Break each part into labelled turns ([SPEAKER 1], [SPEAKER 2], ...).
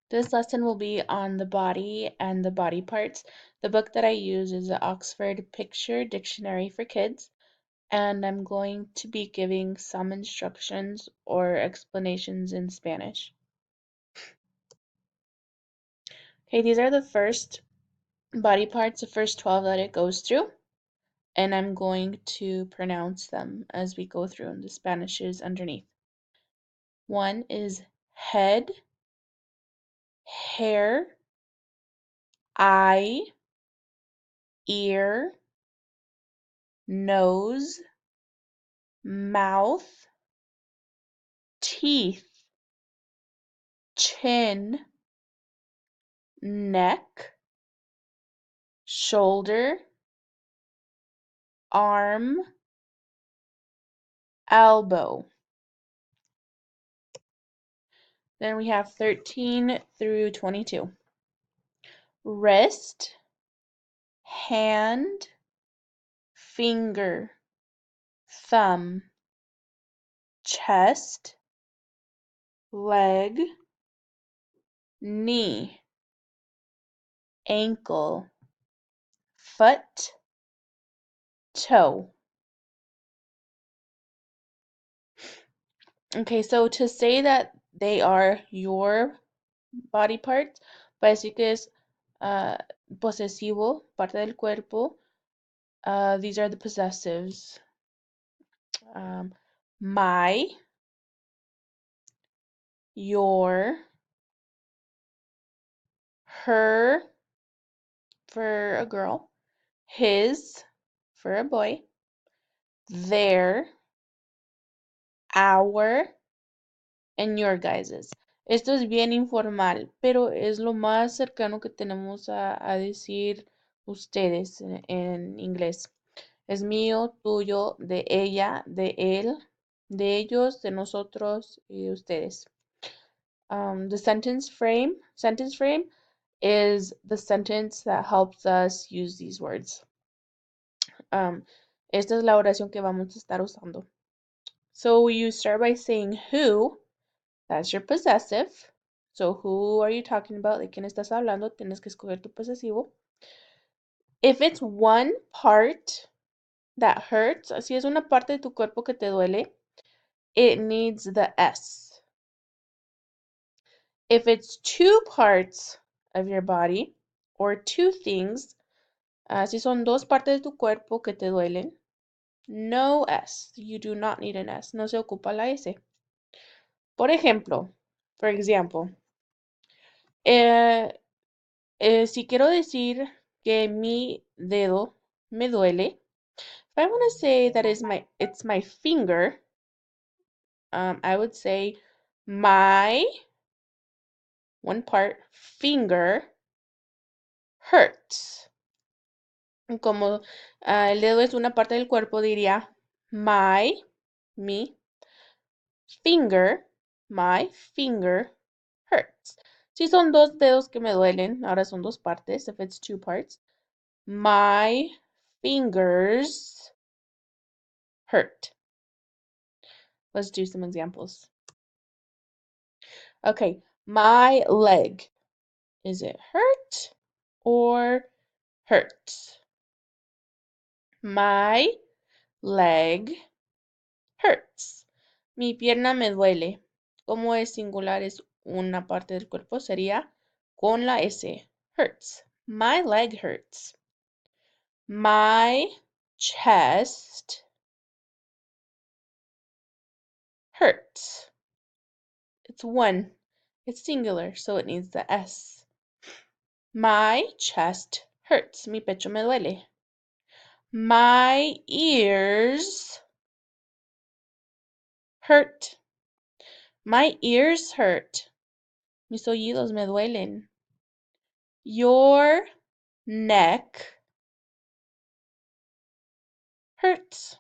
[SPEAKER 1] This lesson will be on the body and the body parts. The book that I use is the Oxford Picture Dictionary for Kids, and I'm going to be giving some instructions or explanations in Spanish. Okay, these are the first body parts, the first 12 that it goes through, and I'm going to pronounce them as we go through, and the Spanish is underneath. One is head, hair, eye, ear, nose, mouth, teeth, chin, neck, shoulder, arm, elbow. Then we have 13 through 22. Wrist, hand, finger, thumb, chest, leg, knee, ankle, foot, toe. Okay, so to say that they are your body parts, puede decir que es posesivo, parte del cuerpo. These are the possessives. My, your, her for a girl, his for a boy, their, our, and your guys's. Esto es bien informal, pero es lo más cercano que tenemos a decir ustedes en inglés. Es mío, tuyo, de ella, de él, de ellos, de nosotros y de ustedes. The sentence frame is the sentence that helps us use these words. Esta es la oración que vamos a estar usando. So you start by saying who, that's your possessive. So who are you talking about? ¿De quién estás hablando? Tienes que escoger tu posesivo. If it's one part that hurts, si es una parte de tu cuerpo que te duele, it needs the S. If it's two parts of your body or two things, si son dos partes de tu cuerpo que te duelen, no S. You do not need an S. No se ocupa la S. Por ejemplo, for example, si quiero decir que mi dedo me duele, if I want to say that it's my finger, I would say my one part finger hurts. Como el dedo es una parte del cuerpo, diría mi finger, my finger hurts. Si son dos dedos que me duelen, ahora son dos partes, if it's two parts, my fingers hurt. Let's do some examples. Okay, my leg. Is it hurt or hurts? My leg hurts. Mi pierna me duele. Como es singular, es una parte del cuerpo, sería con la S. Hurts. My leg hurts. My chest hurts. It's one. It's singular, so it needs the S. My chest hurts. Mi pecho me duele. My ears hurt. My ears hurt. Mis oídos me duelen. Your neck hurts.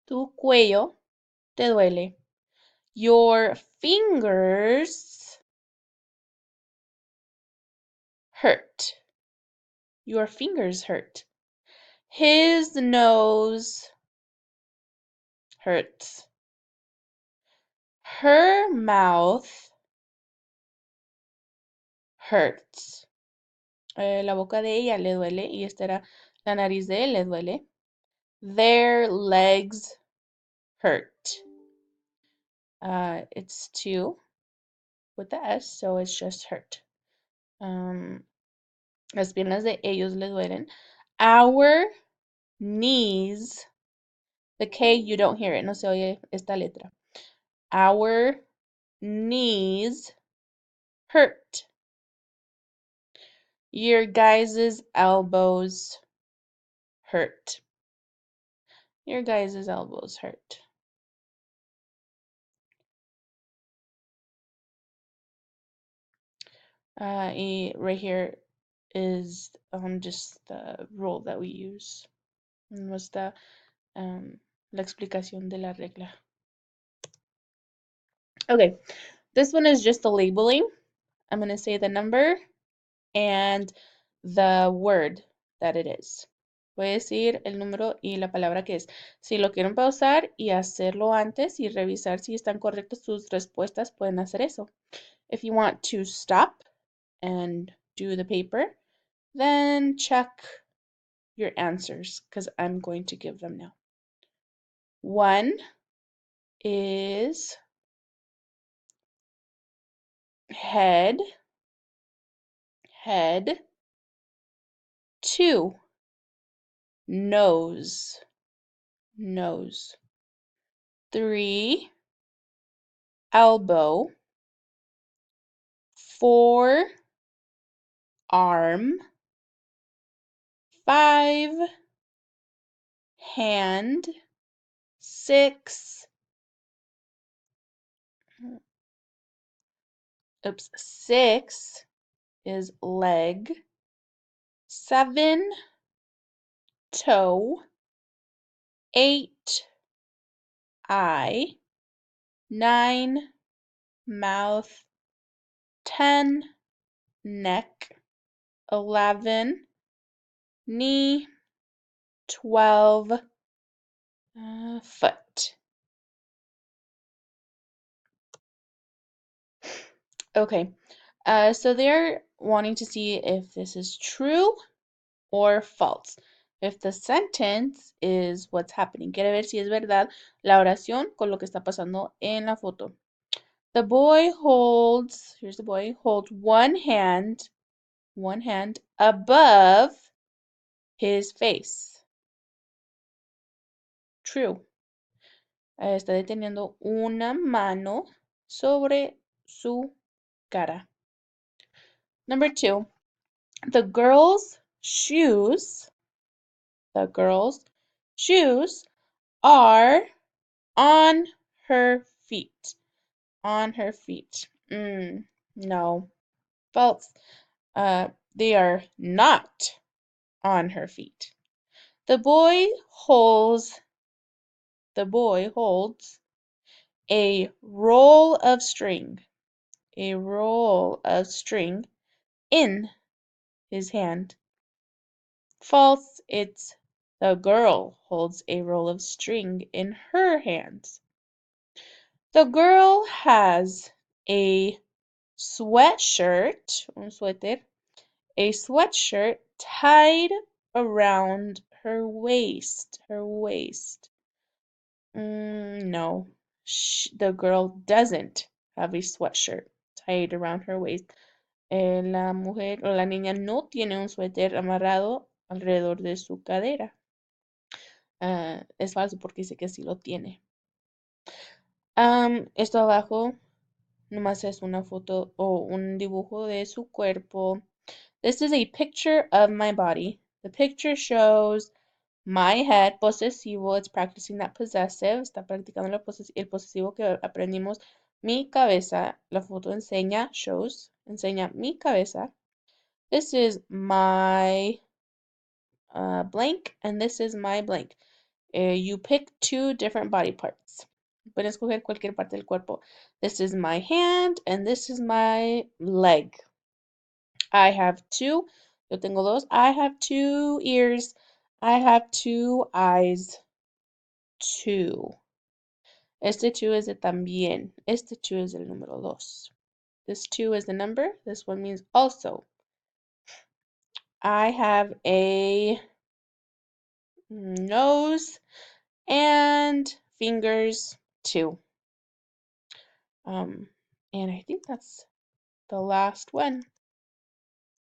[SPEAKER 1] Tu cuello te duele. Your fingers hurt. Your fingers hurt. His nose hurts. Her mouth hurts. La boca de ella le duele y esta era la nariz de él le duele. Their legs hurt. It's two with the S, so it's just hurt. Las piernas de ellos le duelen. Our knees. The K, you don't hear it, no se oye esta letra. Our knees hurt. Your guys' elbows hurt. Your guys' elbows hurt. Y right here is just the rule that we use. No está la explicación de la regla. Okay, this one is just the labeling. I'm going to say the number and the word that it is. Voy a decir el número y la palabra que es. Si lo quieren pausar y hacerlo antes y revisar si están correctas sus respuestas, pueden hacer eso. If you want to stop and do the paper, then check your answers because I'm going to give them now. 1 is head, head. 2, nose, nose. 3, elbow. 4, arm. 5, hand. 6, 6 is leg. 7, toe. 8, eye. 9, mouth. 10, neck. 11, knee. 12, foot. Okay, so they're wanting to see if this is true or false. If the sentence is what's happening. Quiere ver si es verdad la oración con lo que está pasando en la foto. The boy holds, here's the boy, holds one hand above his face. True. Está deteniendo una mano sobre su cara. Number 2, the girl's shoes are on her feet. On her feet. No. False. They are not on her feet. The boy holds a roll of string. A roll of string in his hand. False. It's the girl holds a roll of string in her hands. The girl has a sweatshirt, un suéter, a sweatshirt tied around her waist. Her waist. No, the girl doesn't have a sweatshirt tied around her waist. La mujer o la niña no tiene un suéter amarrado alrededor de su cadera. Es falso porque dice que sí lo tiene. Esto abajo nomás es una foto o un dibujo de su cuerpo. This is a picture of my body. The picture shows my head, posesivo, it's practicing that possessive, está practicando el posesivo que aprendimos. Mi cabeza, la foto enseña, enseña mi cabeza. This is my blank, and this is my blank. You pick 2 different body parts. Pueden escoger cualquier parte del cuerpo. This is my hand, and this is my leg. I have 2. Yo tengo 2. I have 2 ears. I have 2 eyes. 2. Este 2 es de también. Este 2 es el número 2. This 2 is the number. This one means also. I have a nose and fingers too. And I think that's the last one.